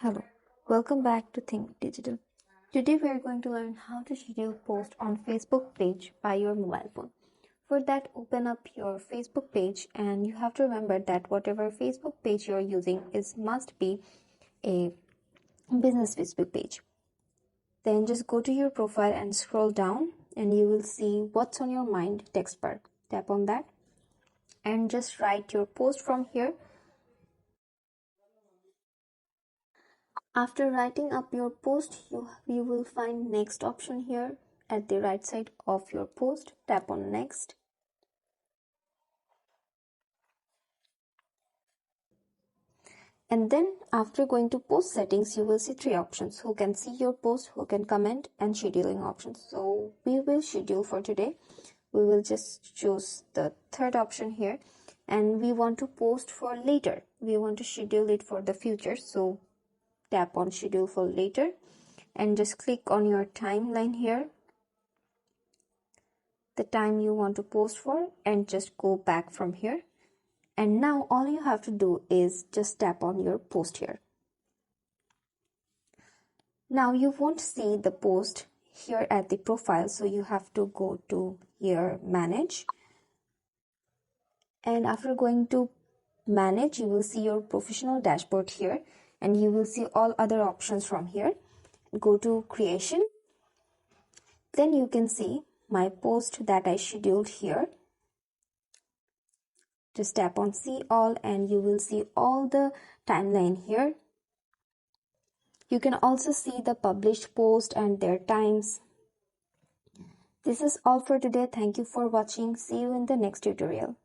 Hello, welcome back to Think Digital. Today we are going to learn how to schedule post on Facebook page by your mobile phone. For that, open up your Facebook page and you have to remember that whatever Facebook page you are using must be a business Facebook page. Then just go to your profile and scroll down and you will see what's on your mind text bar. Tap on that and just write your post from here. After writing up your post, you will find next option here at the right side of your post. Tap on next. And then after going to post settings, you will see three options: who can see your post, who can comment, and scheduling options. So we will schedule for today. We will just choose the third option here, and we want to post for later. We want to schedule it for the future. So tap on schedule for later and just click on your timeline here, the time you want to post for, and just go back from here. And now all you have to do is just tap on your post here. Now you won't see the post here at the profile, so you have to go to here, manage, and after going to manage, you will see your professional dashboard here, and you will see all other options from here. Go to creation, then you can see my post that I scheduled here. Just tap on see all and you will see all the timeline here. You can also see the published post and their times. This is all for today. Thank you for watching. See you in the next tutorial.